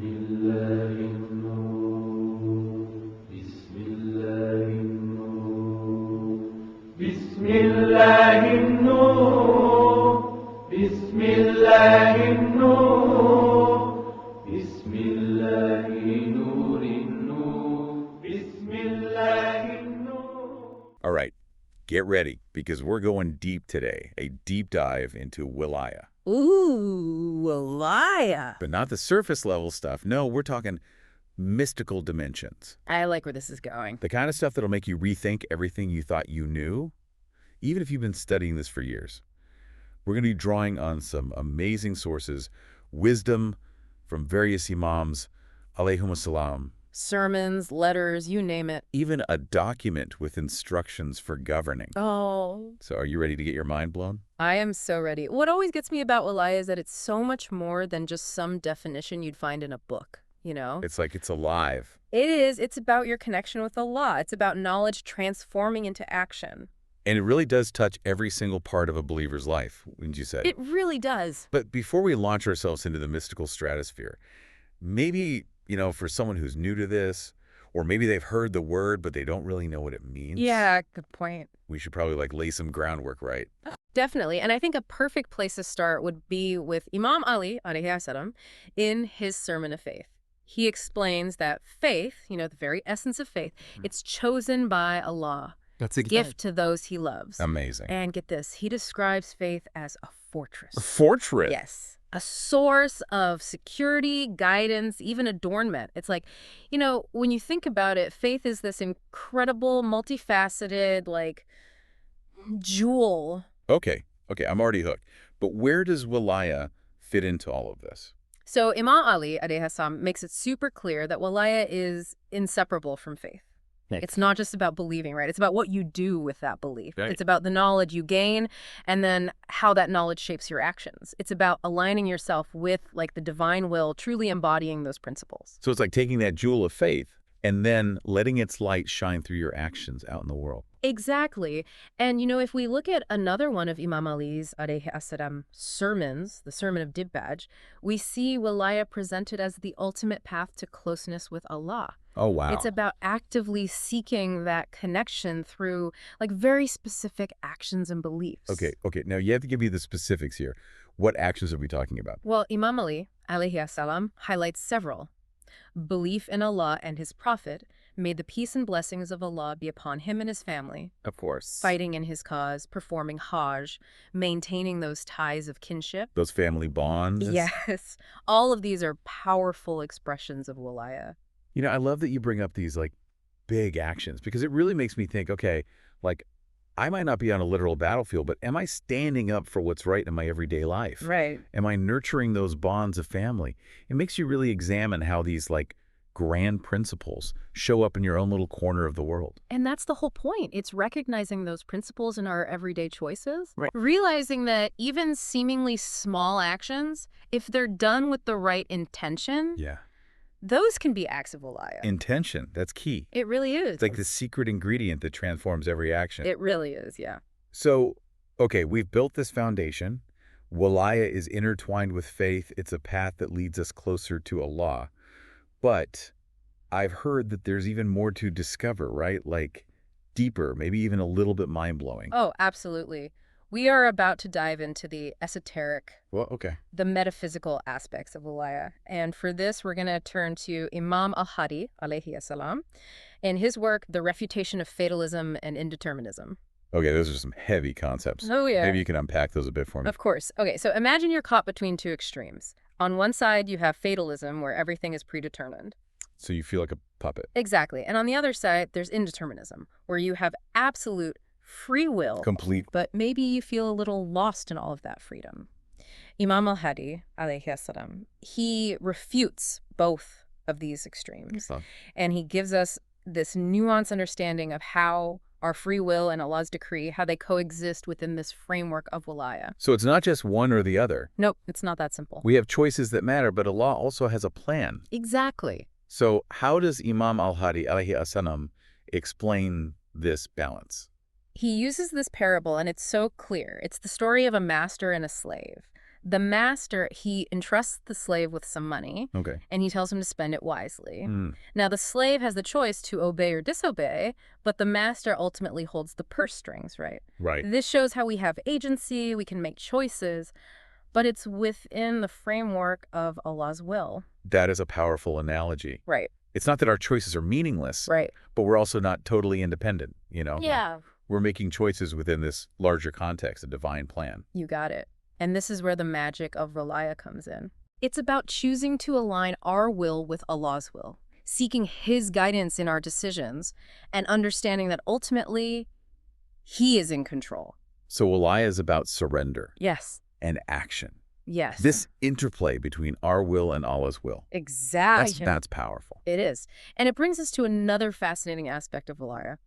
الله النور بسم الله النور بسم الله النور بسم الله النور بسم الله نور النور بسم الله النور. All right, get ready, because we're going deep today, a deep dive into Wilaya. Ooh, Wilaya. But not the surface level stuff. No, we're talking mystical dimensions. I like where this is going. The kind of stuff that'll make you rethink everything you thought you knew, even if you've been studying this for years. We're going to be drawing on some amazing sources, wisdom from various Imams, alayhimu salam, Sermons, letters, you name it. even a document with instructions for governing. Oh, So are you ready to get your mind blown? I am so ready. What always gets me about Wilaya is that it's so much more than just some definition you'd find in a book, you know? It's like it's alive. It is. It's about your connection with Allah. It's about knowledge transforming into action. And it really does touch every single part of a believer's life, wouldn't you say? It really does. But before we launch ourselves into the mystical stratosphere, maybe, for someone who's new to this, or maybe they've heard the word, but they don't really know what it means. Yeah, good point. We should probably lay some groundwork, right? Definitely. And I think a perfect place to start would be with Imam Ali, alayhi salam, in his Sermon of Faith. He explains that faith, the very essence of faith, it's chosen by Allah. That's a Gift to those he loves. Amazing. And get this, he describes faith as a fortress. A fortress? Yes. A source of security, guidance, even adornment. It's like, when you think about it, faith is this incredible, multifaceted, jewel. Okay, I'm already hooked. But where does Wilaya fit into all of this? So Imam Ali, alayhi salam, makes it super clear that Wilaya is inseparable from faith. Right. It's not just about believing, right? It's about what you do with that belief. Right. It's about the knowledge you gain and then how that knowledge shapes your actions. It's about aligning yourself with the divine will, truly embodying those principles. So it's like taking that jewel of faith and then letting its light shine through your actions out in the world. Exactly. And, if we look at another one of Imam Ali's alayhi as-salam sermons, the Sermon of Dibbaj, we see Wilaya presented as the ultimate path to closeness with Allah. Oh, wow. It's about actively seeking that connection through very specific actions and beliefs. Okay. Now you have to give me the specifics here. What actions are we talking about? Well, Imam Ali, alayhi as-salam, highlights several. Belief in Allah and his Prophet, may the peace and blessings of Allah be upon him and his family. Of course. Fighting in his cause, performing Hajj, maintaining those ties of kinship. Those family bonds. Yes. All of these are powerful expressions of Wilaya. I love that you bring up these big actions, because it really makes me think, okay, I might not be on a literal battlefield, but am I standing up for what's right in my everyday life? Right. Am I nurturing those bonds of family? It makes you really examine how these grand principles show up in your own little corner of the world. And that's the whole point. It's recognizing those principles in our everyday choices. Right. Realizing that even seemingly small actions, if they're done with the right intention, Yeah. those can be acts of Wilaya. Intention, that's key. It really is. It's like the secret ingredient that transforms every action. It really is, yeah. So, okay, we've built this foundation. Wilaya is intertwined with faith. It's a path that leads us closer to Allah. But I've heard that there's even more to discover, right? Deeper, maybe even a little bit mind-blowing. Oh, absolutely. We are about to dive into the esoteric, Well, okay. the metaphysical aspects of Wilaya. And for this, we're going to turn to Imam al-Hadi, alayhi salam, and his work, The Refutation of Fatalism and Indeterminism. Okay, those are some heavy concepts. Oh, yeah. Maybe you can unpack those a bit for me. Of course. Okay, so imagine you're caught between two extremes. On one side, you have fatalism, where everything is predetermined. So you feel like a puppet. Exactly. And on the other side, there's indeterminism, where you have absolute free will. Complete. But maybe you feel a little lost in all of that freedom. Imam al-Hadi, alayhi salam, he refutes both of these extremes. And he gives us this nuanced understanding of how our free will and Allah's decree, how they coexist within this framework of Wilaya. So it's not just one or the other. Nope, it's not that simple. We have choices that matter, but Allah also has a plan. Exactly. So how does Imam al-Hadi, alayhi as-salam, explain this balance? He uses this parable, and it's so clear. It's the story of a master and a slave. The master, he entrusts the slave with some money, Okay. and he tells him to spend it wisely. Mm. Now, the slave has the choice to obey or disobey, but the master ultimately holds the purse strings, right? Right. This shows how we have agency, we can make choices, but it's within the framework of Allah's will. That is a powerful analogy. Right. It's not that our choices are meaningless, Right. but we're also not totally independent, you know? Yeah. We're making choices within this larger context, a divine plan. You got it. And this is where the magic of Wilaya comes in. It's about choosing to align our will with Allah's will, seeking His guidance in our decisions, and understanding that ultimately, He is in control. So Wilaya is about surrender Yes. and action. Yes. This interplay between our will and Allah's will. Exactly. That's powerful. It is. And it brings us to another fascinating aspect of Wilaya.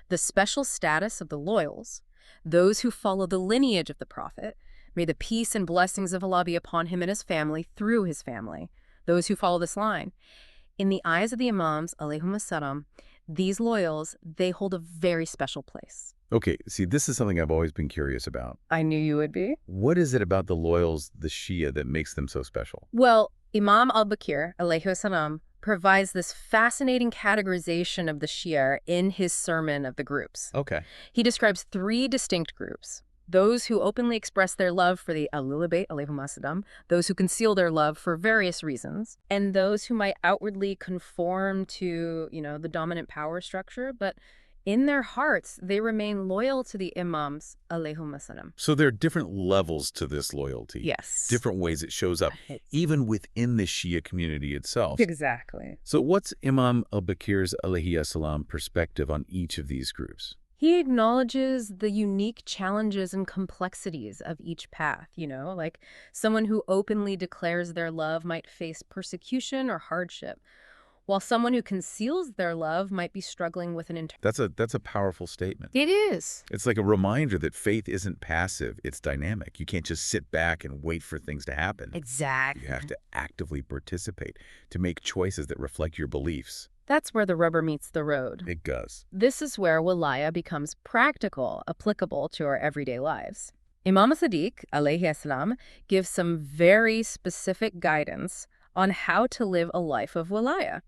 The special status of the loyals, those who follow the lineage of the Prophet. May the peace and blessings of Allah be upon him and his family through his family. Those who follow this line. In the eyes of the Imams, alayhimu salam, these loyals, they hold a very special place. Okay, see, this is something I've always been curious about. I knew you would be. What is it about the loyals, the Shia, that makes them so special? Well, Imam al-Bakir, alayhi salam, provides this fascinating categorization of the Shia in his sermon of the groups. Okay. He describes 3 distinct groups. Those who openly express their love for the Ahlul-Bayt, alayhimu, those who conceal their love for various reasons, and those who might outwardly conform to, the dominant power structure, but in their hearts, they remain loyal to the Imams, alayhimu. So there are different levels to this loyalty. Yes. Different ways it shows up, even within the Shia community itself. Exactly. So what's Imam al-Bakir's alayhi salam perspective on each of these groups? He acknowledges the unique challenges and complexities of each path, like someone who openly declares their love might face persecution or hardship, while someone who conceals their love might be struggling with an That's a powerful statement. It is. It's like a reminder that faith isn't passive, it's dynamic. You can't just sit back and wait for things to happen. Exactly. You have to actively participate, to make choices that reflect your beliefs. That's where the rubber meets the road. It does. This is where Wilaya becomes practical, applicable to our everyday lives. Imam Sadiq, alayhi salam, gives some very specific guidance on how to live a life of Wilaya,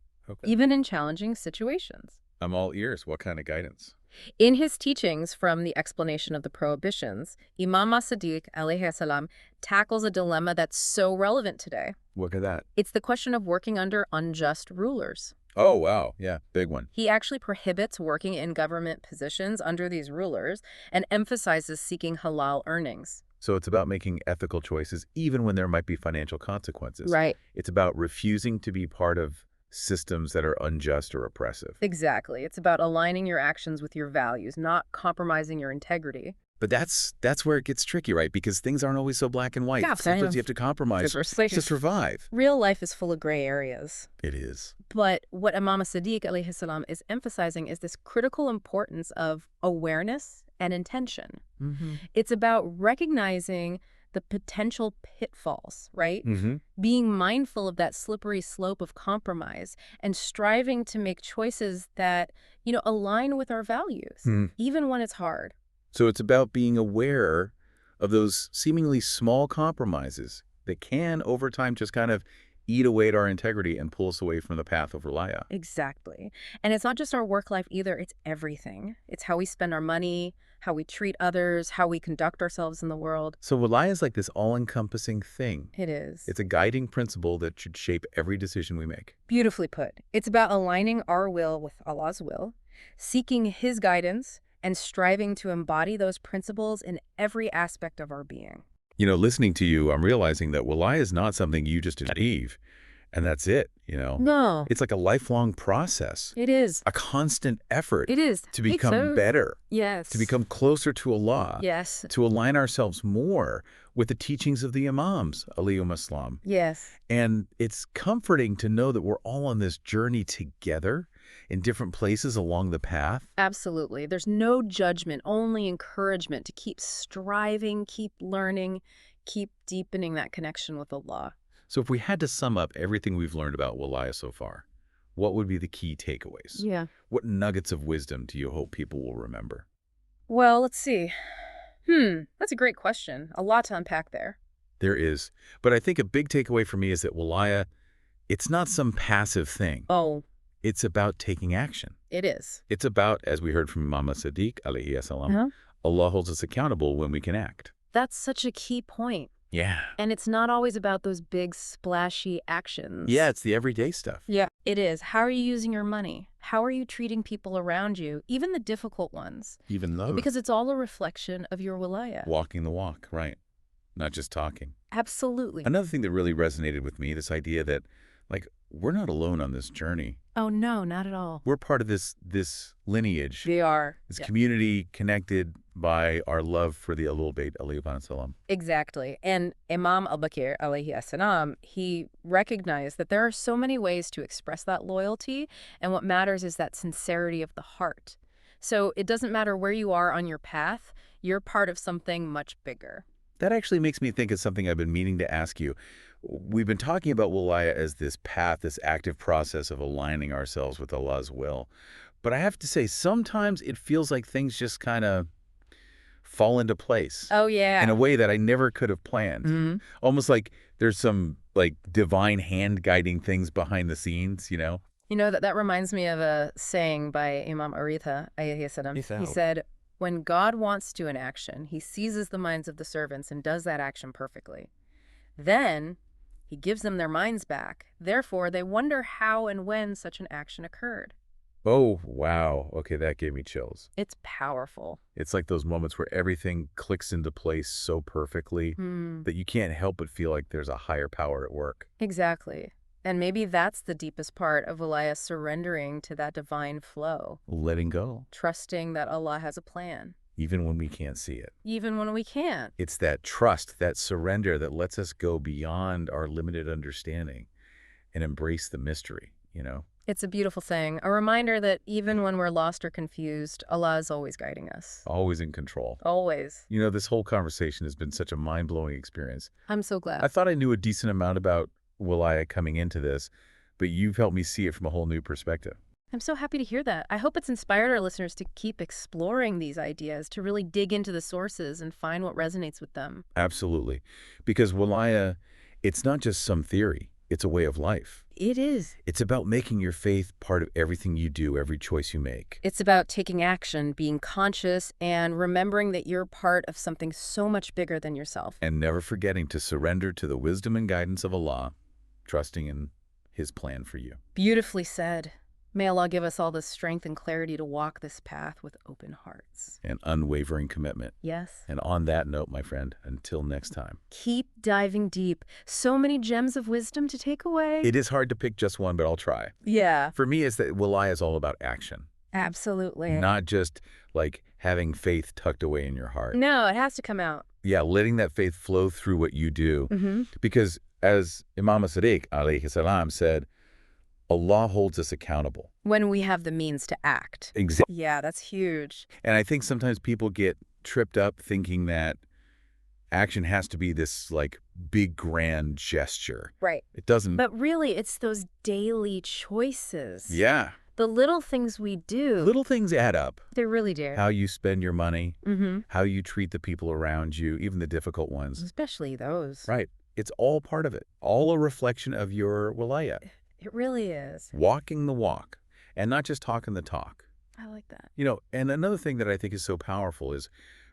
even in challenging situations. I'm all ears. What kind of guidance? In his teachings from the explanation of the prohibitions, Imam Sadiq, alayhi salam, tackles a dilemma that's so relevant today. Look at that. It's the question of working under unjust rulers. Oh, wow. Yeah, big one. He actually prohibits working in government positions under these rulers and emphasizes seeking halal earnings. So it's about making ethical choices even when there might be financial consequences. Right. It's about refusing to be part of systems that are unjust or oppressive. Exactly. It's about aligning your actions with your values, not compromising your integrity. But that's where it gets tricky, right? Because things aren't always so black and white. Yeah, sometimes you have to compromise to survive. Real life is full of gray areas. It is. But what Imam Sadiq alayhi salam is emphasizing is this critical importance of awareness and intention. Mm-hmm. It's about recognizing the potential pitfalls, right? Mm-hmm. Being mindful of that slippery slope of compromise and striving to make choices that, align with our values, even when it's hard. So it's about being aware of those seemingly small compromises that can, over time, just kind of eat away at our integrity and pull us away from the path of Wilaya. Exactly. And it's not just our work life either. It's everything. It's how we spend our money, how we treat others, how we conduct ourselves in the world. So Wilaya is like this all-encompassing thing. It is. It's a guiding principle that should shape every decision we make. Beautifully put. It's about aligning our will with Allah's will, seeking His guidance, and striving to embody those principles in every aspect of our being. Listening to you, I'm realizing that Wilaya is not something you just achieve, and that's it, No. It's like a lifelong process. It is. A constant effort. It is. To become better. Yes. To become closer to Allah. Yes. To align ourselves more with the teachings of the Imams, alayhimu. Yes. And it's comforting to know that we're all on this journey together in different places along the path. Absolutely. There's no judgment, only encouragement to keep striving, keep learning, keep deepening that connection with Allah. So if we had to sum up everything we've learned about Wilaya so far, what would be the key takeaways? Yeah. What nuggets of wisdom do you hope people will remember? Well, let's see. That's a great question. A lot to unpack there. There is. But I think a big takeaway for me is that Wilaya, it's not some passive thing. Oh, It's about taking action. it is. It's about, as we heard from Imam Sadiq, alayhi salam, Uh-huh. Allah holds us accountable when we can act. That's such a key point. Yeah. And it's not always about those big, splashy actions. Yeah, it's the everyday stuff. Yeah, it is. How are you using your money? How are you treating people around you, even the difficult ones? Even though. Because it's all a reflection of your wilaya. Walking the walk, right. Not just talking. Absolutely. Another thing that really resonated with me, this idea that, like, we're not alone on this journey. Oh, no, not at all. We're part of this lineage. They are. This Yeah. community connected by our love for the Ahlul-Bayt, alayhi salam. Exactly. And Imam al-Bakir, alayhi salam, he recognized that there are so many ways to express that loyalty, and what matters is that sincerity of the heart. So it doesn't matter where you are on your path, you're part of something much bigger. That actually makes me think of something I've been meaning to ask you. We've been talking about Wilaya as this path, this active process of aligning ourselves with Allah's will. But I have to say, sometimes it feels like things just kind of fall into place. Oh, yeah. In a way that I never could have planned. Mm-hmm. Almost like there's some like divine hand guiding things behind the scenes, you know? You know, that reminds me of a saying by Imam Aritha, alayhi salam. He said, when God wants to do an action, he seizes the minds of the servants and does that action perfectly. Then he gives them their minds back. Therefore, they wonder how and when such an action occurred. Oh, wow. Okay, that gave me chills. It's powerful. It's like those moments where everything clicks into place so perfectly that you can't help but feel like there's a higher power at work. Exactly. And maybe that's the deepest part of Wilaya, surrendering to that divine flow. Letting go. Trusting that Allah has a plan. Even when we can't see it. Even when we can't. It's that trust, that surrender that lets us go beyond our limited understanding and embrace the mystery, you know? It's a beautiful saying, a reminder that even when we're lost or confused, Allah is always guiding us. Always in control. Always. You know, this whole conversation has been such a mind-blowing experience. I'm so glad. I thought I knew a decent amount about Wilaya coming into this, but you've helped me see it from a whole new perspective. I'm so happy to hear that. I hope it's inspired our listeners to keep exploring these ideas, to really dig into the sources and find what resonates with them. Absolutely. Because Wilaya, it's not just some theory. It's a way of life. It is. It's about making your faith part of everything you do, every choice you make. It's about taking action, being conscious, and remembering that you're part of something so much bigger than yourself. And never forgetting to surrender to the wisdom and guidance of Allah, trusting in His plan for you. Beautifully said. May Allah give us all the strength and clarity to walk this path with open hearts. And unwavering commitment. Yes. And on that note, my friend, until next time. Keep diving deep. So many gems of wisdom to take away. It is hard to pick just one, but I'll try. Yeah. For me, it's that Wilaya is all about action. Absolutely. Not just like having faith tucked away in your heart. No, it has to come out. Yeah, letting that faith flow through what you do. Because as Imam Sadiq, alayhi salam, said, Allah holds us accountable. When we have the means to act. Exactly. Yeah, that's huge. And I think sometimes people get tripped up thinking that action has to be this like big grand gesture. Right. It doesn't. But really, it's those daily choices. Yeah. The little things we do. Little things add up. They really do. How you spend your money, how you treat the people around you, even the difficult ones. Especially those. Right. It's all part of it. All a reflection of your wilaya. It really is. Walking the walk and not just talking the talk. I like that. You know, and another thing that I think is so powerful is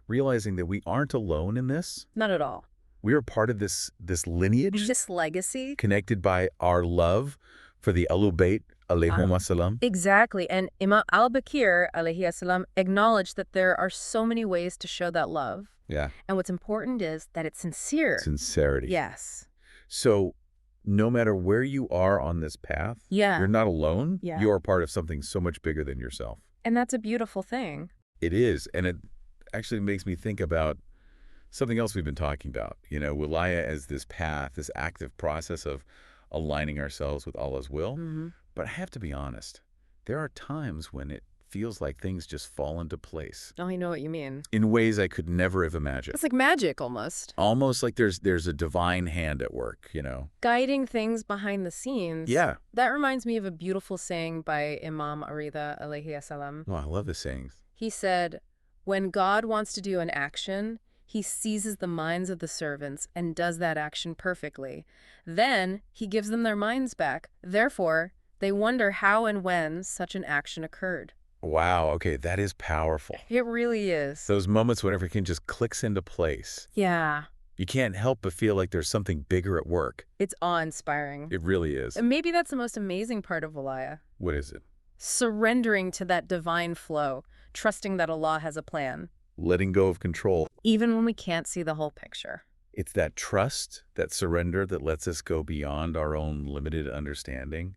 realizing that we aren't alone in this. Not at all. We are part of this lineage. This legacy. Connected by our love for the Ahlul-Bayt, alayhimu salam. Exactly. And Imam al-Bakir, alayhi salam, acknowledged that there are so many ways to show that love. Yeah. And what's important is that it's sincere. Sincerity. Yes. So no matter where you are on this path, you're not alone. Yeah. You are part of something so much bigger than yourself. And that's a beautiful thing. It is. And it actually makes me think about something else we've been talking about. You know, wilaya as this path, this active process of aligning ourselves with Allah's will. But I have to be honest, there are times when it feels like things just fall into place. Oh, I know what you mean. In ways I could never have imagined. It's like magic almost. Almost like there's a divine hand at work, you know? Guiding things behind the scenes. Yeah. That reminds me of a beautiful saying by Imam Aritha, alayhi salam. Oh, I love the sayings. He said, when God wants to do an action, He seizes the minds of the servants and does that action perfectly. Then he gives them their minds back. Therefore, they wonder how and when such an action occurred. Wow, okay, that is powerful. It really is. Those moments when everything just clicks into place. Yeah. You can't help but feel like there's something bigger at work. It's awe-inspiring. It really is. And maybe that's the most amazing part of Wilaya. What is it? Surrendering to that divine flow, trusting that Allah has a plan. Letting go of control. Even when we can't see the whole picture. It's that trust, that surrender that lets us go beyond our own limited understanding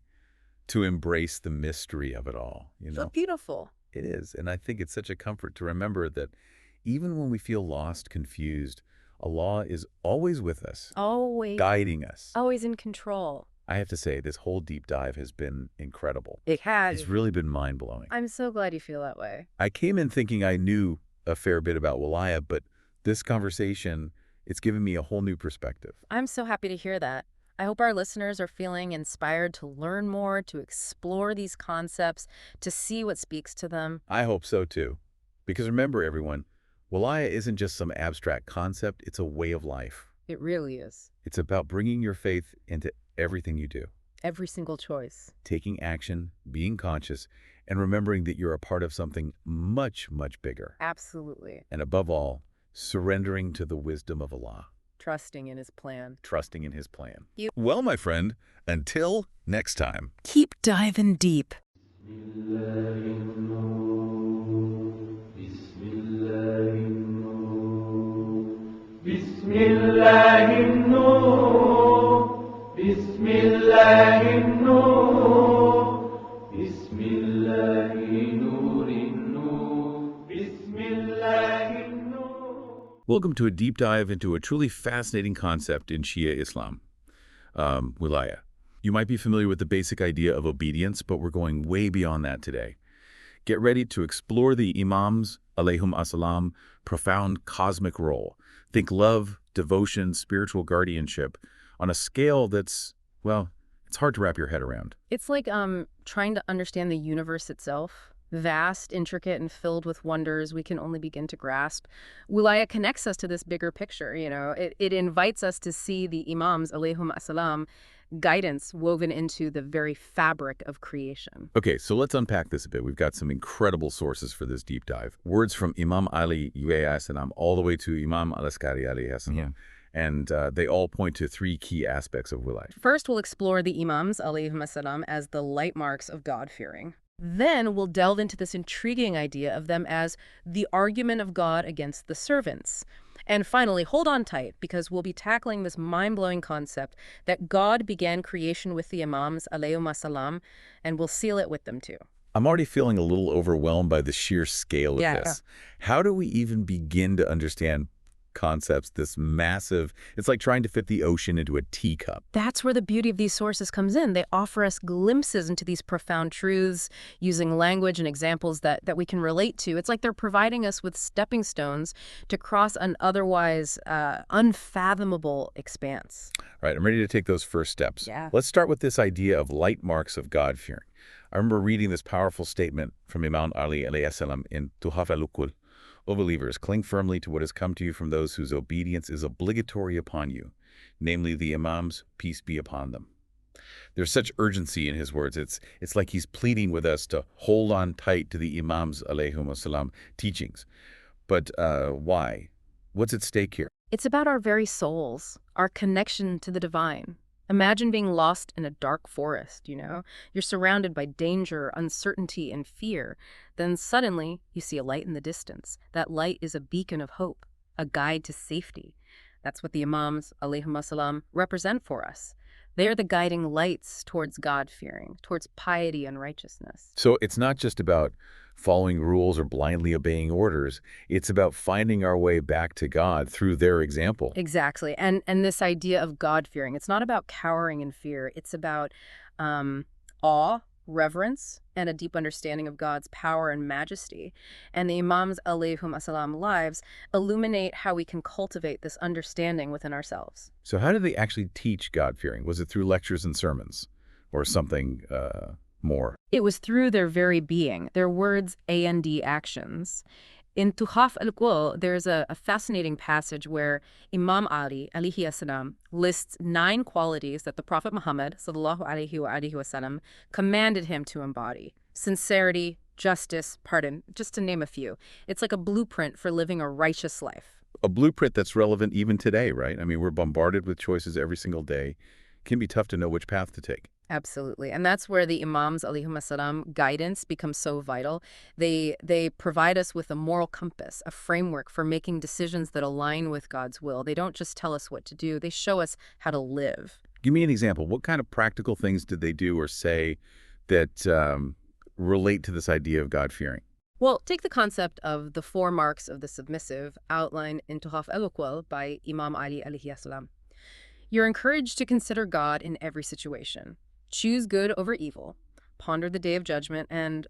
to embrace the mystery of it all, you know? So beautiful. It is, and I think it's such a comfort to remember that even when we feel lost, confused, Allah is always with us. Always. Guiding us. Always in control. I have to say, this whole deep dive has been incredible. It has. It's really been mind-blowing. I'm so glad you feel that way. I came in thinking I knew a fair bit about Wilaya, but this conversation, it's given me a whole new perspective. I'm so happy to hear that. I hope our listeners are feeling inspired to learn more, to explore these concepts, to see what speaks to them. I hope so too. Because remember, everyone, Wilaya isn't just some abstract concept, it's a way of life. It really is. It's about bringing your faith into everything you do. Every single choice. Taking action, being conscious, and remembering that you're a part of something much, much bigger. Absolutely. And above all, surrendering to the wisdom of Allah. Trusting in his plan. Trusting in his plan. Well, my friend, until next time. Keep diving deep. بسم الله النور بسم الله النور بسم الله نور النور بسم الله النور. Welcome to a deep dive into a truly fascinating concept in Shia Islam, Wilaya. You might be familiar with the basic idea of obedience, but we're going way beyond that today. Get ready to explore the Imams, alayhimu salam, profound cosmic role. Think love, devotion, spiritual guardianship on a scale that's, well, it's hard to wrap your head around. It's like trying to understand the universe itself. Vast, intricate, and filled with wonders we can only begin to grasp. Wilaya connects us to this bigger picture, you know. It invites us to see the Imams, alayhimu salam, guidance woven into the very fabric of creation. Okay, so let's unpack this a bit. We've got some incredible sources for this deep dive. Words from Imam Ali alayhi salam all the way to Imam al-Askari alayhi salam. Yeah. And they all point to three key aspects of Wilaya. First, we'll explore the Imams, alayhimu salam, as the light marks of God-fearing. Then we'll delve into this intriguing idea of them as the argument of God against the servants. And finally, hold on tight, because we'll be tackling this mind-blowing concept that God began creation with the Imams, alayhimu salam, and we'll seal it with them too. I'm already feeling a little overwhelmed by the sheer scale of this. How do we even begin to understand concepts this massive? It's like trying to fit the ocean into a teacup. That's where the beauty of these sources comes in. They offer us glimpses into these profound truths using language and examples that we can relate to. It's like they're providing us with stepping stones to cross an otherwise unfathomable expanse. All right, I'm ready to take those first steps. Yeah. Let's start with this idea of light marks of God-fearing. I remember reading this powerful statement from Imam Ali alayhi salam in Tuhaf Al-Uqul. O believers, cling firmly to what has come to you from those whose obedience is obligatory upon you, namely the Imams, peace be upon them. There's such urgency in his words. It's like he's pleading with us to hold on tight to the Imams, alayhimu salam, teachings. But why? What's at stake here? It's about our very souls, our connection to the divine. Imagine being lost in a dark forest, you know? You're surrounded by danger, uncertainty, and fear. Then suddenly, you see a light in the distance. That light is a beacon of hope, a guide to safety. That's what the Imams, alayhimu salam, represent for us. They are the guiding lights towards God-fearing, towards piety and righteousness. So it's not just about following rules or blindly obeying orders. It's about finding our way back to God through their example. Exactly. And this idea of God-fearing, it's not about cowering in fear. It's about awe, reverence, and a deep understanding of God's power and majesty. And the Imams, alayhimu salam, lives illuminate how we can cultivate this understanding within ourselves. So how did they actually teach God-fearing? Was it through lectures and sermons or something more? It was through their very being, their words and actions. In Tuhaf Al-Uqul, there's a fascinating passage where Imam Ali, alayhi salam, lists 9 qualities that the Prophet Muhammad, sallallahu alayhi wa sallam, commanded him to embody. Sincerity, justice, pardon, just to name a few. It's like a blueprint for living a righteous life. A blueprint that's relevant even today, right? I mean, we're bombarded with choices every single day. It can be tough to know which path to take. Absolutely. And that's where the Imams, alayhimu salam, guidance becomes so vital. They provide us with a moral compass, a framework for making decisions that align with God's will. They don't just tell us what to do, they show us how to live. Give me an example. What kind of practical things did they do or say that relate to this idea of God-fearing? Well, take the concept of the 4 marks of the submissive outlined in Tuhaf Al-Uqul by Imam Ali alayhi salam. You're encouraged to consider God in every situation. Choose good over evil, ponder the day of judgment, and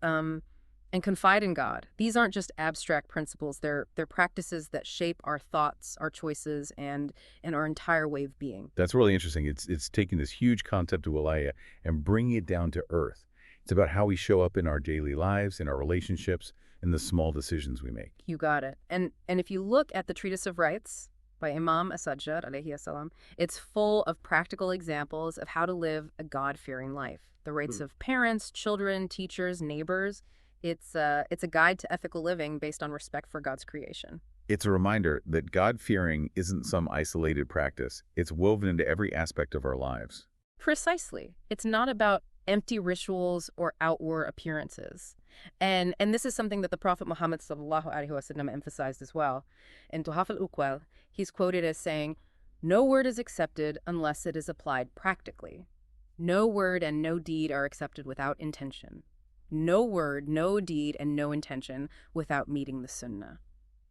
confide in God. These aren't just abstract principles. They're practices that shape our thoughts, our choices, and our entire way of being. That's really interesting. It's taking this huge concept of wilaya and bringing it down to earth. It's about how we show up in our daily lives, in our relationships, in the small decisions we make. You got it. And if you look at the Treatise of Rights by Imam As-Sajjad, alayhi salam, it's full of practical examples of how to live a God-fearing life. The rights of parents, children, teachers, neighbors. It's a guide to ethical living based on respect for God's creation. It's a reminder that God-fearing isn't some isolated practice. It's woven into every aspect of our lives. Precisely. It's not about empty rituals or outward appearances. And this is something that the Prophet Muhammad sallallahu alaihi wasallam emphasized as well. In Tuhaf Al-Uqul, he's quoted as saying, "No word is accepted unless it is applied practically. No word and no deed are accepted without intention. No word, no deed, and no intention without meeting the sunnah."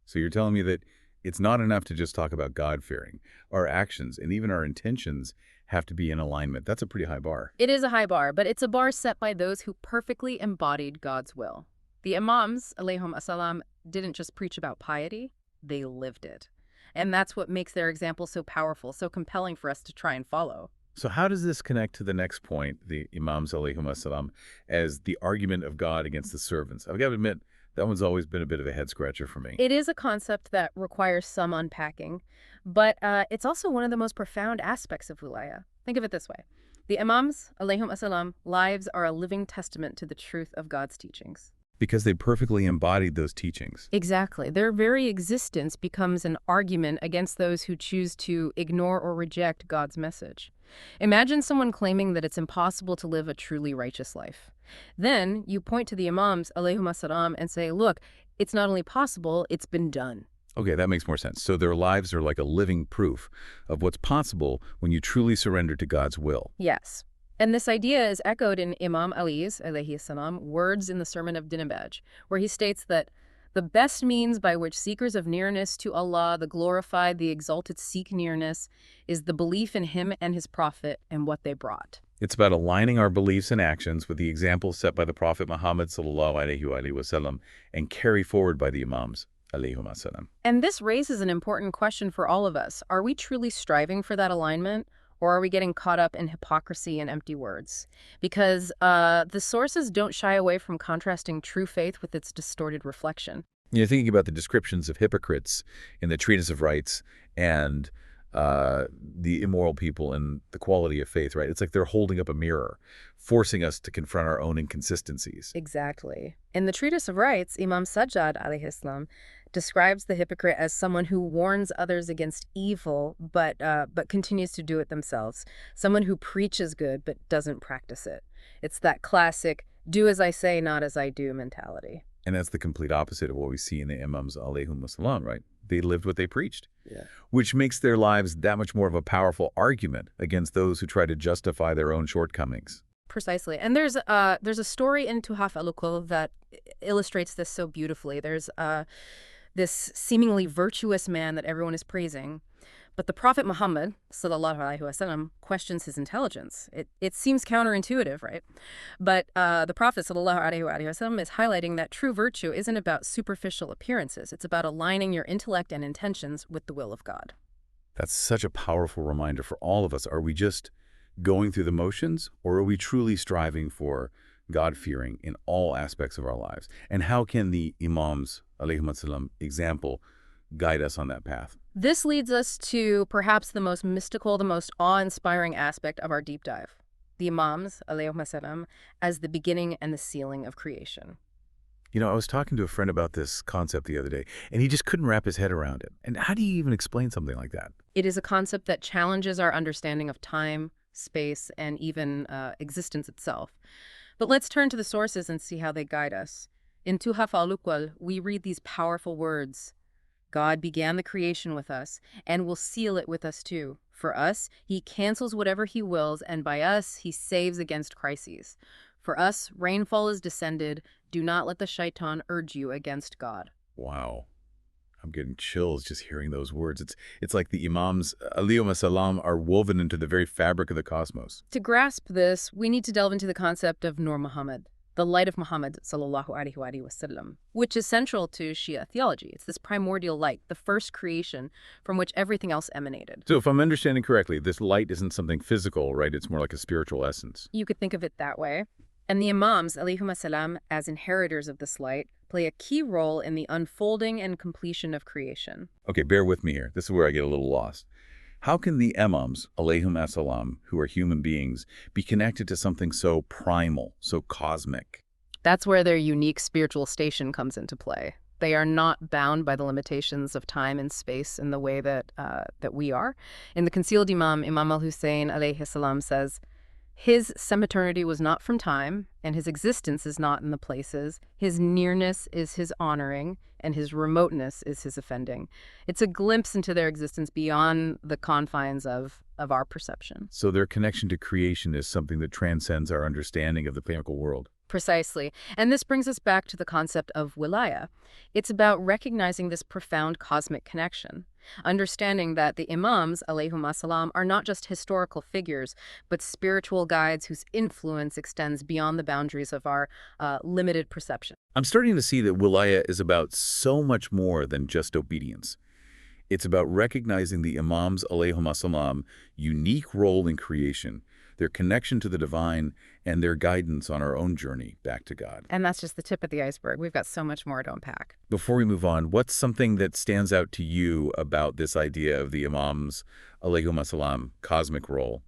So you're telling me that it's not enough to just talk about God-fearing. Our actions and even our intentions have to be in alignment. That's a pretty high bar. It is a high bar, but it's a bar set by those who perfectly embodied God's will. The Imams, alayhim salam, didn't just preach about piety, they lived it. And that's what makes their example so powerful, so compelling for us to try and follow. So how does this connect to the next point, the Imams, alayhim salam, as the argument of God against the servants? I've got to admit, that one's always been a bit of a head-scratcher for me. It is a concept that requires some unpacking, but it's also one of the most profound aspects of wilaya. Think of it this way. The Imams, alayhim salam, lives are a living testament to the truth of God's teachings. Because they perfectly embodied those teachings. Exactly. Their very existence becomes an argument against those who choose to ignore or reject God's message. Imagine someone claiming that it's impossible to live a truly righteous life. Then you point to the Imams, alayhim salam, and say, look, it's not only possible, it's been done. Okay, that makes more sense. So their lives are like a living proof of what's possible when you truly surrender to God's will. Yes. And this idea is echoed in Imam Ali's, alayhi salam, words in the Sermon of Dinabaj, where he states that the best means by which seekers of nearness to Allah, the glorified, the exalted, seek nearness is the belief in Him and His Prophet and what they brought. It's about aligning our beliefs and actions with the examples set by the Prophet Muhammad sallallahu alaihi wasallam and carry forward by the Imams, alayhim salam. And this raises an important question for all of us. Are we truly striving for that alignment? Or are we getting caught up in hypocrisy and empty words? Because the sources don't shy away from contrasting true faith with its distorted reflection. You're thinking about the descriptions of hypocrites in the Treatise of Rights and the immoral people and the quality of faith, right? It's like they're holding up a mirror, forcing us to confront our own inconsistencies. Exactly. In the Treatise of Rights, Imam Sajjad alayhi salam describes the hypocrite as someone who warns others against evil but continues to do it themselves. Someone who preaches good but doesn't practice it. It's that classic do as I say, not as I do mentality. And that's the complete opposite of what we see in the Imams alayhim salam, right? They lived what they preached, which makes their lives that much more of a powerful argument against those who try to justify their own shortcomings. Precisely. And there's a story in Tuhaf Al-Uqul that illustrates this so beautifully. There's this seemingly virtuous man that everyone is praising, but the Prophet Muhammad sallallahu alaihi wasallam questions his intelligence. It seems counterintuitive, right? But the Prophet sallallahu alaihi wasallam is highlighting that true virtue isn't about superficial appearances. It's about aligning your intellect and intentions with the will of God. That's such a powerful reminder for all of us. Are we just going through the motions, or are we truly striving for God-fearing in all aspects of our lives? And how can the Imams, alayhimu salam, example guide us on that path? This leads us to perhaps the most mystical, the most awe-inspiring aspect of our deep dive. The Imams, alayhimu salam, as the beginning and the ceiling of creation. You know, I was talking to a friend about this concept the other day, and he just couldn't wrap his head around it. And how do you even explain something like that? It is a concept that challenges our understanding of time, space, and even existence itself. But let's turn to the sources and see how they guide us. In Tuhaf Al-Uqul, we read these powerful words. God began the creation with us, and will seal it with us too. For us, he cancels whatever he wills, and by us, he saves against crises. For us, rainfall is descended. Do not let the shaitan urge you against God. Wow. I'm getting chills just hearing those words. It's like the Imams, alayhimu salam, are woven into the very fabric of the cosmos. To grasp this, we need to delve into the concept of Nur Muhammad, the light of Muhammad, sallallahu alaihi wasallam, which is central to Shia theology. It's this primordial light, the first creation from which everything else emanated. So if I'm understanding correctly, this light isn't something physical, right? It's more like a spiritual essence. You could think of it that way. And the Imams, alayhimu salam, as inheritors of this light, play a key role in the unfolding and completion of creation. Okay, bear with me here. This is where I get a little lost. How can the Imams, alayhimu salam, who are human beings, be connected to something so primal, so cosmic? That's where their unique spiritual station comes into play. They are not bound by the limitations of time and space in the way that we are. In the Concealed Imam, Imam al-Hussein alayhi salam says, his sempiternity was not from time, and his existence is not in the places. His nearness is his honoring, and his remoteness is his offending. It's a glimpse into their existence beyond the confines of our perception. So their connection to creation is something that transcends our understanding of the physical world. Precisely. And this brings us back to the concept of wilaya. It's about recognizing this profound cosmic connection, understanding that the Imams, alayhimu salam, are not just historical figures, but spiritual guides whose influence extends beyond the boundaries of our limited perception. I'm starting to see that wilaya is about so much more than just obedience. It's about recognizing the Imams, alayhimu salam, unique role in creation, their connection to the divine, and their guidance on our own journey back to God. And that's just the tip of the iceberg. We've got so much more to unpack. Before we move on, what's something that stands out to you about this idea of the Imams, alayhimu salam, cosmic role?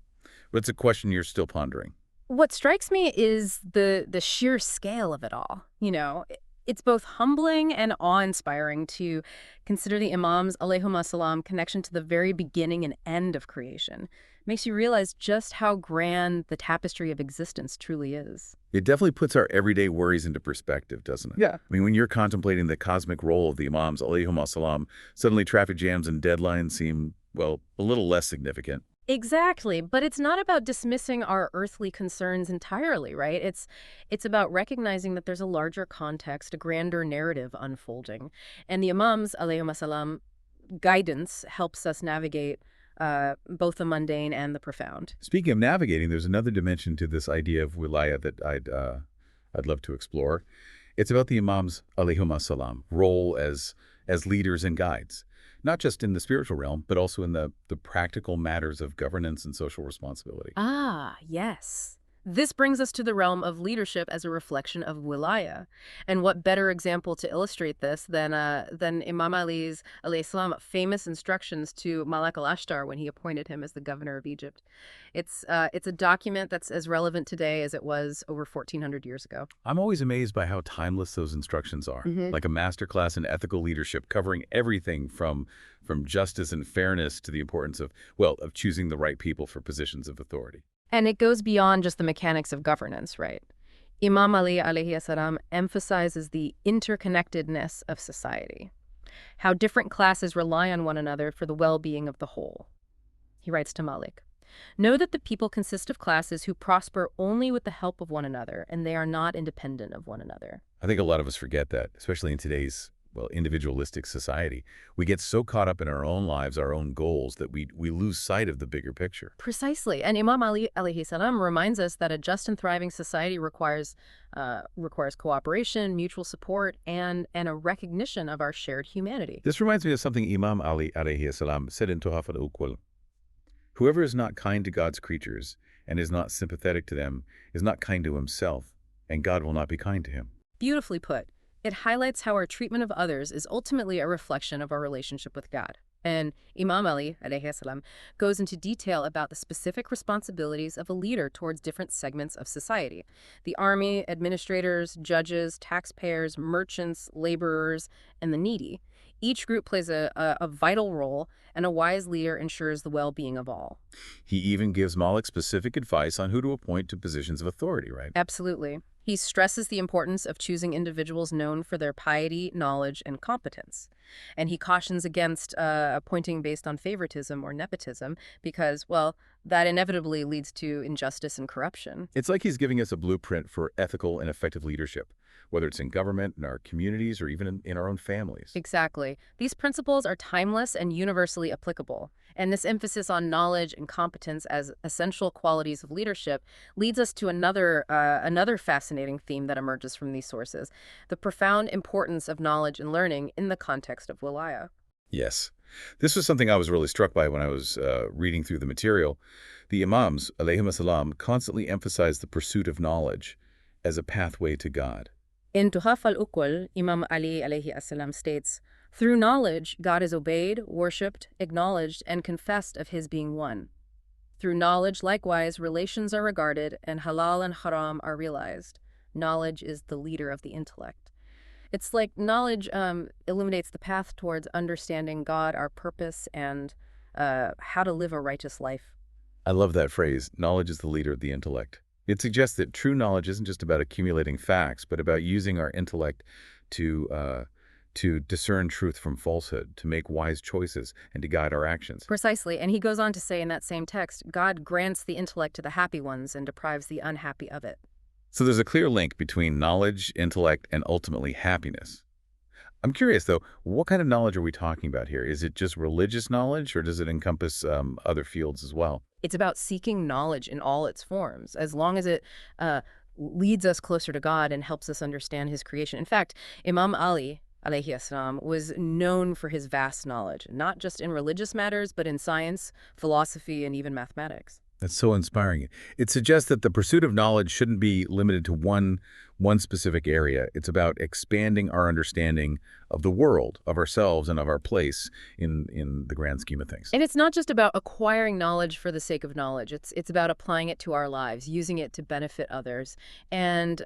What's a question you're still pondering? What strikes me is the sheer scale of it all. You know, it's both humbling and awe-inspiring to consider the Imams, alayhimu salam, connection to the very beginning and end of creation. Makes you realize just how grand the tapestry of existence truly is. It definitely puts our everyday worries into perspective, doesn't it? Yeah. I mean, when you're contemplating the cosmic role of the Imams, alayhimu salam, suddenly traffic jams and deadlines seem, well, a little less significant. Exactly, but it's not about dismissing our earthly concerns entirely, right? It's about recognizing that there's a larger context, a grander narrative unfolding. And the Imams, alayhimu salam, guidance helps us navigate both the mundane and the profound. Speaking of navigating, there's another dimension to this idea of wilaya that I'd love to explore. It's about the Imams, alayhimu salam, role as leaders and guides, not just in the spiritual realm, but also in the practical matters of governance and social responsibility. Ah, yes. This brings us to the realm of leadership as a reflection of wilaya. And what better example to illustrate this than Imam Ali's alayhi salam famous instructions to Malik al-Ashtar when he appointed him as the governor of Egypt. It's a document that's as relevant today as it was over 1,400 years ago. I'm always amazed by how timeless those instructions are, like a masterclass in ethical leadership covering everything from justice and fairness to the importance of choosing the right people for positions of authority. And it goes beyond just the mechanics of governance, right? Imam Ali alayhi salam emphasizes the interconnectedness of society, how different classes rely on one another for the well-being of the whole. He writes to Malik, "Know that the people consist of classes who prosper only with the help of one another, and they are not independent of one another." I think a lot of us forget that, especially in today's individualistic society. We get so caught up in our own lives, our own goals, that we lose sight of the bigger picture. Precisely. And Imam Ali alayhi salam reminds us that a just and thriving society requires cooperation, mutual support, and a recognition of our shared humanity. This reminds me of something Imam Ali alayhi salam said in Tuhaf Al-Uqul. Whoever is not kind to God's creatures and is not sympathetic to them is not kind to himself and God will not be kind to him. Beautifully put. It highlights how our treatment of others is ultimately a reflection of our relationship with God. And Imam Ali, alayhi salam, goes into detail about the specific responsibilities of a leader towards different segments of society. The army, administrators, judges, taxpayers, merchants, laborers, and the needy. Each group plays a vital role, and a wise leader ensures the well-being of all. He even gives Malik specific advice on who to appoint to positions of authority, right? Absolutely. He stresses the importance of choosing individuals known for their piety, knowledge, and competence. And he cautions against appointing based on favoritism or nepotism because, well, that inevitably leads to injustice and corruption. It's like he's giving us a blueprint for ethical and effective leadership, whether it's in government, in our communities, or even in our own families. Exactly. These principles are timeless and universally applicable. And this emphasis on knowledge and competence as essential qualities of leadership leads us to another fascinating theme that emerges from these sources, the profound importance of knowledge and learning in the context of wilaya. Yes. This was something I was really struck by when I was reading through the material. The Imams, alayhimu salam, constantly emphasized the pursuit of knowledge as a pathway to God. In Tuhaf Al-Uqul, Imam Ali alayhi salam states, "Through knowledge, God is obeyed, worshipped, acknowledged, and confessed of his being one. Through knowledge, likewise, relations are regarded, and halal and haram are realized. Knowledge is the leader of the intellect." It's like knowledge illuminates the path towards understanding God, our purpose, and how to live a righteous life. I love that phrase, knowledge is the leader of the intellect. It suggests that true knowledge isn't just about accumulating facts, but about using our intellect to discern truth from falsehood, to make wise choices, and to guide our actions. Precisely, and he goes on to say in that same text, God grants the intellect to the happy ones and deprives the unhappy of it. So there's a clear link between knowledge, intellect, and ultimately happiness. I'm curious, though, what kind of knowledge are we talking about here? Is it just religious knowledge, or does it encompass other fields as well? It's about seeking knowledge in all its forms, as long as it leads us closer to God and helps us understand his creation. In fact, Imam Ali, alayhi salam, was known for his vast knowledge, not just in religious matters, but in science, philosophy, and even mathematics. That's so inspiring. It suggests that the pursuit of knowledge shouldn't be limited to one specific area. It's about expanding our understanding of the world, of ourselves, and of our place in the grand scheme of things. And it's not just about acquiring knowledge for the sake of knowledge. It's about applying it to our lives, using it to benefit others, and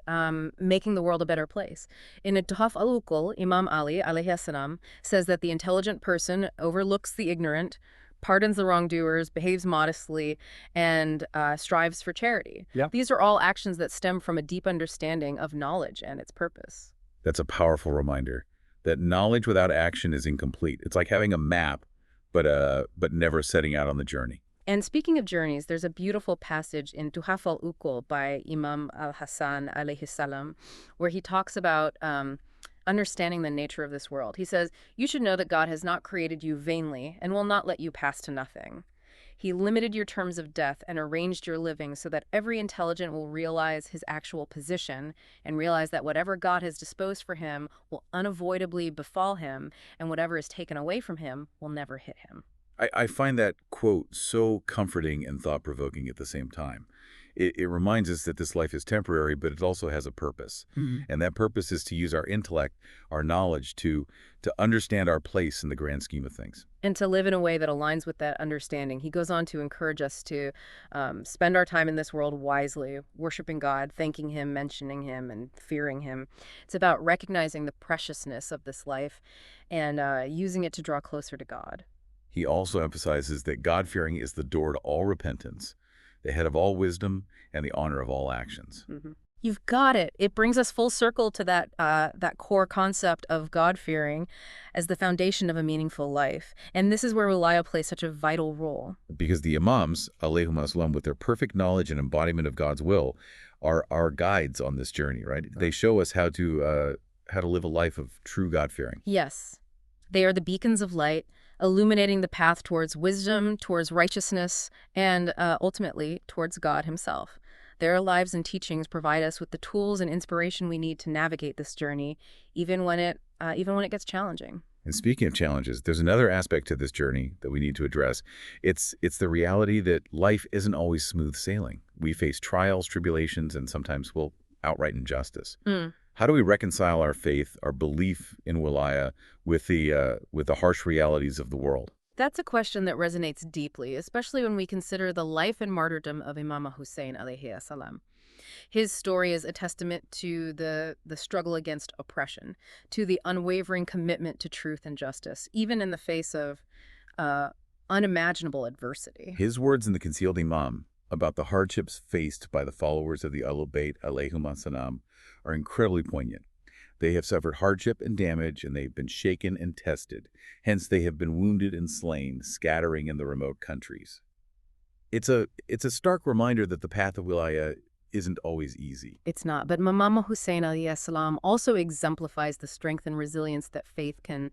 making the world a better place. In Tuhaf Al-Uqul, Imam Ali, alayhi salam, says that the intelligent person overlooks the ignorant, pardons the wrongdoers, behaves modestly, and strives for charity. Yeah. These are all actions that stem from a deep understanding of knowledge and its purpose. That's a powerful reminder that knowledge without action is incomplete. It's like having a map, but never setting out on the journey. And speaking of journeys, there's a beautiful passage in Tuhaf Al-Uqul by Imam al-Hassan alayhi salam, where he talks about understanding the nature of this world. He says, "You should know that God has not created you vainly and will not let you pass to nothing. He limited your terms of death and arranged your living so that every intelligent will realize his actual position and realize that whatever God has disposed for him will unavoidably befall him, and whatever is taken away from him will never hit him." I find that quote so comforting and thought-provoking at the same time. It reminds us that this life is temporary, but it also has a purpose. Mm-hmm. And that purpose is to use our intellect, our knowledge, to understand our place in the grand scheme of things. And to live in a way that aligns with that understanding. He goes on to encourage us to spend our time in this world wisely, worshiping God, thanking him, mentioning him, and fearing him. It's about recognizing the preciousness of this life and using it to draw closer to God. He also emphasizes that God-fearing is the door to all repentance, the head of all wisdom, and the honor of all actions. Mm-hmm. You've got it. It brings us full circle to that core concept of God-fearing as the foundation of a meaningful life. And this is where wilaya plays such a vital role. Because the Imams, alayhimu salam, with their perfect knowledge and embodiment of God's will, are our guides on this journey, right? They show us how to live a life of true God-fearing. Yes. They are the beacons of light, illuminating the path towards wisdom, towards righteousness, and ultimately towards God himself. Their lives and teachings provide us with the tools and inspiration we need to navigate this journey, even when it gets challenging. And speaking of challenges, there's another aspect to this journey that we need to address. It's the reality that life isn't always smooth sailing. We face trials, tribulations, and sometimes, well, outright injustice. How do we reconcile our faith, our belief in Wilaya, with the harsh realities of the world? That's a question that resonates deeply, especially when we consider the life and martyrdom of Imam Hussein alayhi salam. His story is a testament to the struggle against oppression, to the unwavering commitment to truth and justice, even in the face of unimaginable adversity. His words in the Concealed Imam about the hardships faced by the followers of the Ahlul-Bayt alayhimu salam are incredibly poignant. They have suffered hardship and damage, and they've been shaken and tested. Hence, they have been wounded and slain, scattering in the remote countries. It's a stark reminder that the path of Wilaya isn't always easy. It's not, but Imam Hussein alayhi salam also exemplifies the strength and resilience that faith can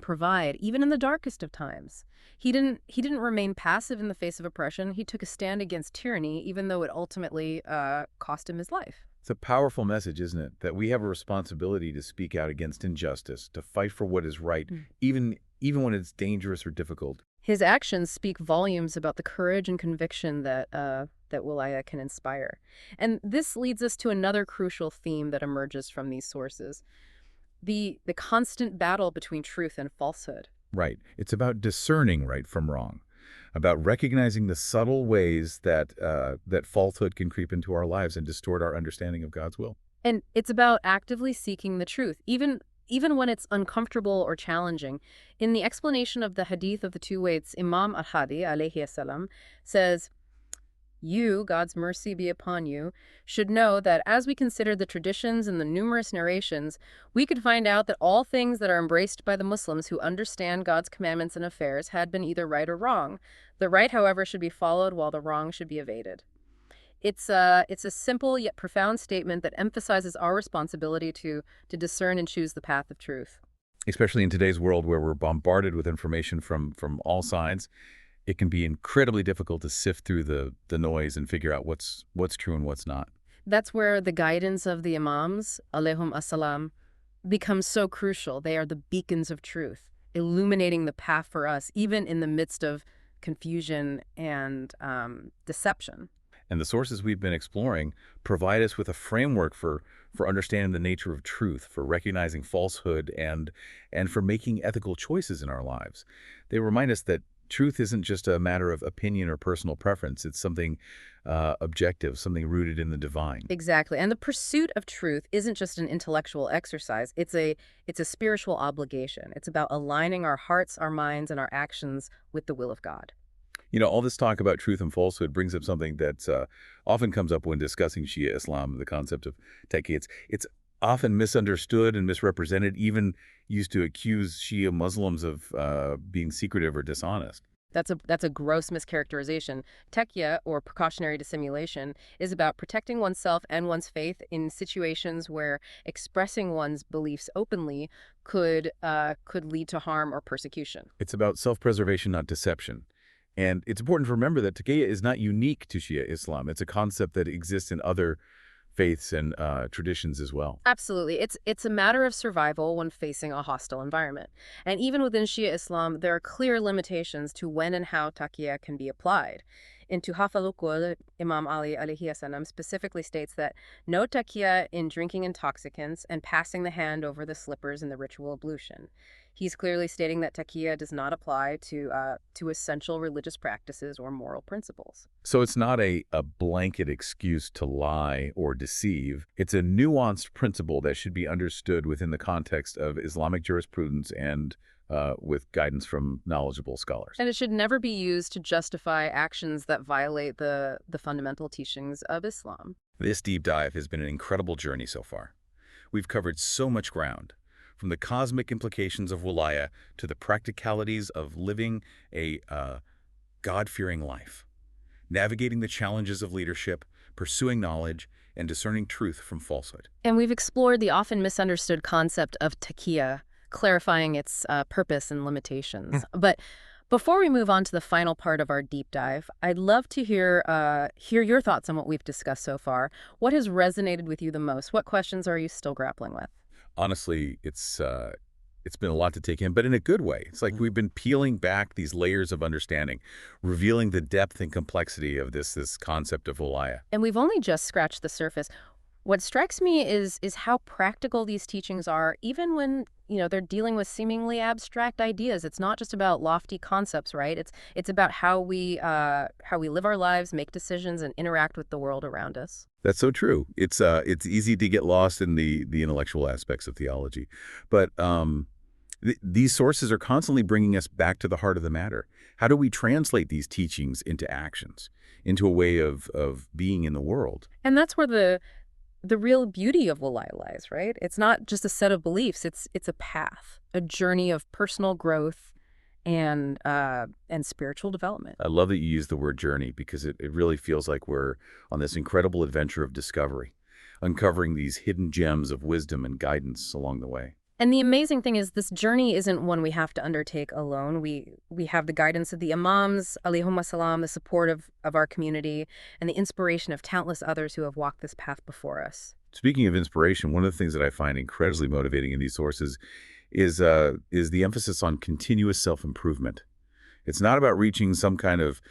provide, even in the darkest of times. He didn't remain passive in the face of oppression. He took a stand against tyranny, even though it ultimately cost him his life. It's a powerful message, isn't it? That we have a responsibility to speak out against injustice, to fight for what is right, even when it's dangerous or difficult. His actions speak volumes about the courage and conviction that Wilaya can inspire. And this leads us to another crucial theme that emerges from these sources: the constant battle between truth and falsehood. Right. It's about discerning right from wrong, about recognizing the subtle ways that falsehood can creep into our lives and distort our understanding of God's will. And it's about actively seeking the truth, even when it's uncomfortable or challenging. In the explanation of the hadith of the two weights, Imam al-Hadi alayhi salam says, "You, God's mercy be upon you, should know that as we consider the traditions and the numerous narrations, we could find out that all things that are embraced by the Muslims who understand God's commandments and affairs had been either right or wrong. The right, however, should be followed while the wrong should be evaded." It's a simple yet profound statement that emphasizes our responsibility to discern and choose the path of truth. Especially in today's world where we're bombarded with information from all sides, it can be incredibly difficult to sift through the noise and figure out what's true and what's not. That's where the guidance of the Imams, alayhim as-salam, becomes so crucial. They are the beacons of truth, illuminating the path for us, even in the midst of confusion and deception. And the sources we've been exploring provide us with a framework for understanding the nature of truth, for recognizing falsehood, and for making ethical choices in our lives. They remind us that truth isn't just a matter of opinion or personal preference. It's something objective, something rooted in the divine. Exactly. And the pursuit of truth isn't just an intellectual exercise. It's a spiritual obligation. It's about aligning our hearts, our minds, and our actions with the will of God. You know, all this talk about truth and falsehood brings up something that often comes up when discussing Shia Islam, the concept of taqiyya. It's often misunderstood and misrepresented, even used to accuse Shia Muslims of being secretive or dishonest. That's a gross mischaracterization. Taqiyya, or precautionary dissimulation, is about protecting oneself and one's faith in situations where expressing one's beliefs openly could lead to harm or persecution. It's about self-preservation, not deception. And it's important to remember that taqiyya is not unique to Shia Islam. It's a concept that exists in other faiths and traditions as well. Absolutely. It's a matter of survival when facing a hostile environment. And even within Shia Islam, there are clear limitations to when and how taqiyya can be applied. In Tuhaf Al-Uqul, Imam Ali alayhi salam specifically states that no taqiyya in drinking intoxicants and passing the hand over the slippers in the ritual ablution. He's clearly stating that taqiyya does not apply to essential religious practices or moral principles. So it's not a blanket excuse to lie or deceive. It's a nuanced principle that should be understood within the context of Islamic jurisprudence and with guidance from knowledgeable scholars. And it should never be used to justify actions that violate the fundamental teachings of Islam. This deep dive has been an incredible journey so far. We've covered so much ground, from the cosmic implications of Wilaya to the practicalities of living a God-fearing life, navigating the challenges of leadership, pursuing knowledge, and discerning truth from falsehood. And we've explored the often misunderstood concept of taqiyya, clarifying its purpose and limitations. But before we move on to the final part of our deep dive, I'd love to hear your thoughts on what we've discussed so far. What has resonated with you the most? What questions are you still grappling with? Honestly, it's It's been a lot to take in, but in a good way. It's like we've been peeling back these layers of understanding, revealing the depth and complexity of this concept of Wilaya. And we've only just scratched the surface. What strikes me is how practical these teachings are, even when, they're dealing with seemingly abstract ideas. It's not just about lofty concepts, right? It's about how we live our lives, make decisions, and interact with the world around us. That's so true. It's easy to get lost in the intellectual aspects of theology, but these sources are constantly bringing us back to the heart of the matter. How do we translate these teachings into actions, into a way of being in the world? And that's where the real beauty of Wilaya lies, right? It's not just a set of beliefs. It's a path, a journey of personal growth and spiritual development. I love that you use the word journey because it really feels like we're on this incredible adventure of discovery, uncovering these hidden gems of wisdom and guidance along the way. And the amazing thing is this journey isn't one we have to undertake alone. We have the guidance of the Imams, alayhimu salam, the support of our community, and the inspiration of countless others who have walked this path before us. Speaking of inspiration, one of the things that I find incredibly motivating in these sources is the emphasis on continuous self-improvement. It's not about reaching some kind of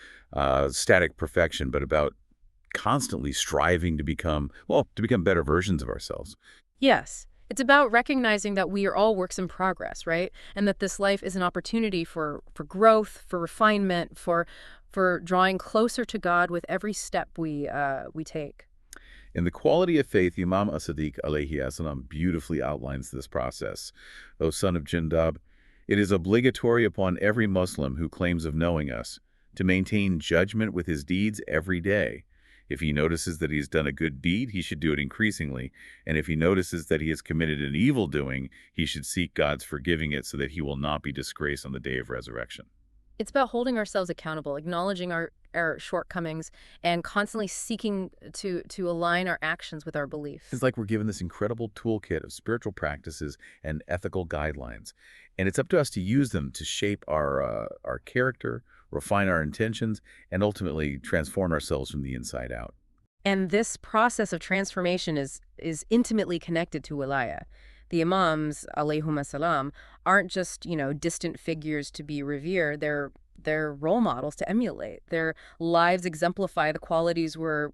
static perfection, but about constantly striving to become better versions of ourselves. Yes. It's about recognizing that we are all works in progress, right? And that this life is an opportunity for growth, for refinement, for drawing closer to God with every step we take. In The Quality of Faith, Imam as-Sadiq alayhi salam beautifully outlines this process. O son of Jindab, it is obligatory upon every Muslim who claims of knowing us to maintain judgment with his deeds every day. If he notices that he has done a good deed, he should do it increasingly. And if he notices that he has committed an evil doing, he should seek God's forgiving it so that he will not be disgraced on the day of resurrection. It's about holding ourselves accountable, acknowledging our shortcomings, and constantly seeking to align our actions with our beliefs. It's like we're given this incredible toolkit of spiritual practices and ethical guidelines. And it's up to us to use them to shape our character, refine our intentions, and ultimately transform ourselves from the inside out. And this process of transformation is intimately connected to Wilaya. The Imams, alayhimu salam, aren't just, distant figures to be revered. They're role models to emulate. Their lives exemplify the qualities we're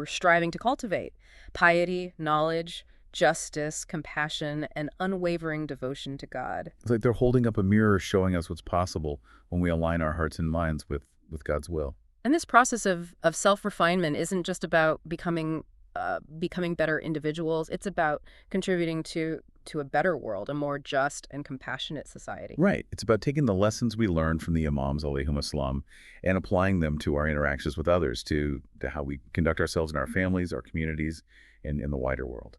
striving to cultivate: piety, knowledge, justice, compassion, and unwavering devotion to God. It's like they're holding up a mirror showing us what's possible when we align our hearts and minds with God's will. And this process of self-refinement isn't just about becoming better individuals. It's about contributing to a better world, a more just and compassionate society. Right. It's about taking the lessons we learned from the Imams, alayhimu salam, and applying them to our interactions with others, to how we conduct ourselves in our families, our communities, and in the wider world.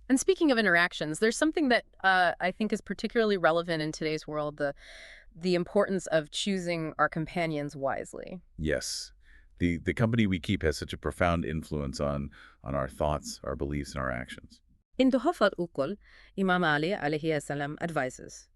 And speaking of interactions, there's something that I think is particularly relevant in today's world, the importance of choosing our companions wisely. Yes. The company we keep has such a profound influence on our thoughts, our beliefs, and our actions. In Tuhaf Al-Uqul, Imam Ali alayhi salam advises,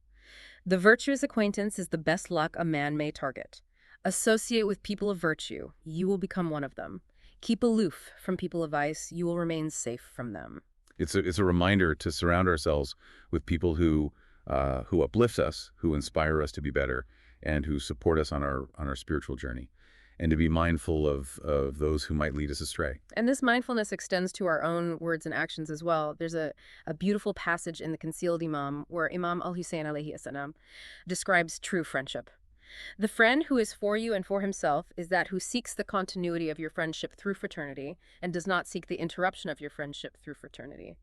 "The virtuous acquaintance is the best luck a man may target. Associate with people of virtue, you will become one of them. Keep aloof from people of vice, you will remain safe from them." It's a reminder to surround ourselves with people who uplift us, who inspire us to be better, and who support us on our spiritual journey, and to be mindful of those who might lead us astray. And this mindfulness extends to our own words and actions as well. There's a beautiful passage in the Concealed Imam where Imam al-Hussein alayhi salam describes true friendship. "The friend who is for you and for himself is that who seeks the continuity of your friendship through fraternity and does not seek the interruption of your friendship through fraternity.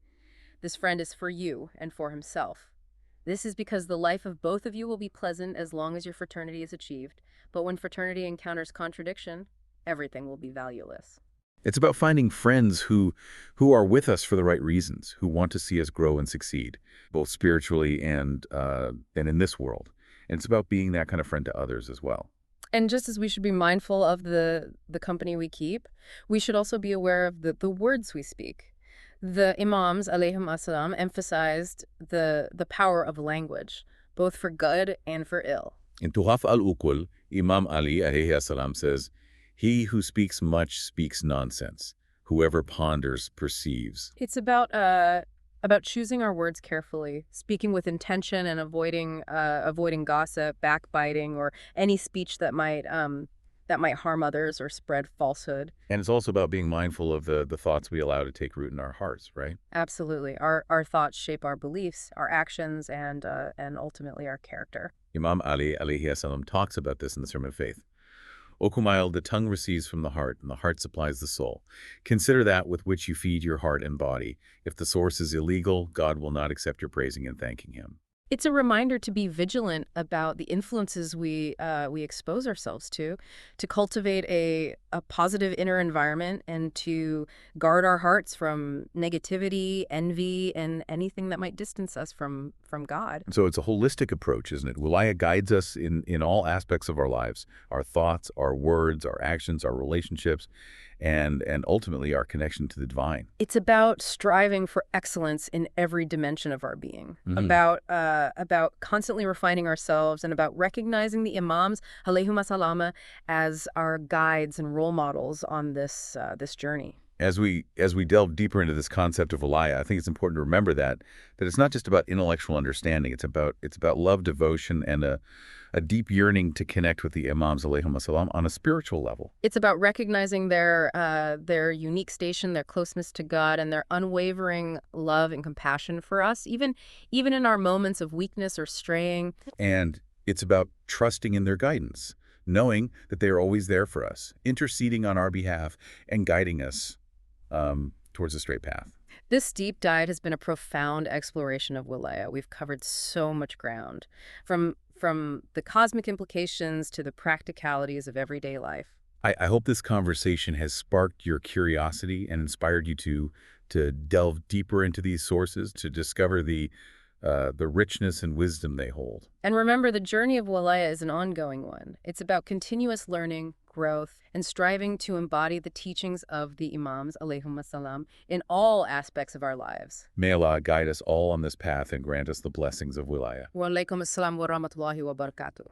This friend is for you and for himself. This is because the life of both of you will be pleasant as long as your fraternity is achieved, but when fraternity encounters contradiction, everything will be valueless." It's about finding friends who are with us for the right reasons, who want to see us grow and succeed, both spiritually and in this world. And it's about being that kind of friend to others as well. And just as we should be mindful of the company we keep, we should also be aware of the words we speak. The Imams, alayhimu salam, emphasized the power of language, both for good and for ill. In Tuhaf Al-Uqul, Imam Ali alayhi salam says, "He who speaks much speaks nonsense. Whoever ponders perceives." It's about About choosing our words carefully, speaking with intention and avoiding gossip, backbiting, or any speech that might harm others or spread falsehood. And it's also about being mindful of the thoughts we allow to take root in our hearts, right? Absolutely. Our thoughts shape our beliefs, our actions, and ultimately our character. Imam Ali alayhi salam talks about this in the Sermon of Faith. O Kumail, the tongue receives from the heart, and the heart supplies the soul. Consider that with which you feed your heart and body. If the source is illegal, God will not accept your praising and thanking him. It's a reminder to be vigilant about the influences we expose ourselves to cultivate a positive inner environment, and to guard our hearts from negativity, envy, and anything that might distance us from God. So it's a holistic approach, isn't it? Wilaya guides us in all aspects of our lives, our thoughts, our words, our actions, our relationships, and ultimately our connection to the divine. It's about striving for excellence in every dimension of our being, about constantly refining ourselves, and about recognizing the Imams, alayhimu salam, as our guides and role models on this journey. As we delve deeper into this concept of wilaya, I think it's important to remember that it's not just about intellectual understanding. It's about love, devotion, and a deep yearning to connect with the Imams alayhimu salam on a spiritual level. It's about recognizing their unique station, their closeness to God, and their unwavering love and compassion for us, even in our moments of weakness or straying. And it's about trusting in their guidance, knowing that they are always there for us, interceding on our behalf and guiding us towards the straight path. This deep dive has been a profound exploration of Wilaya. We've covered so much ground, from the cosmic implications to the practicalities of everyday life. I hope this conversation has sparked your curiosity and inspired you to delve deeper into these sources, to discover the richness and wisdom they hold. And remember, the journey of Wilaya is an ongoing one. It's about continuous learning, growth, and striving to embody the teachings of the Imams, alayhimu salam, in all aspects of our lives. May Allah guide us all on this path and grant us the blessings of wilaya. Wa alaykum assalam wa rahmatullahi wa barakatuh.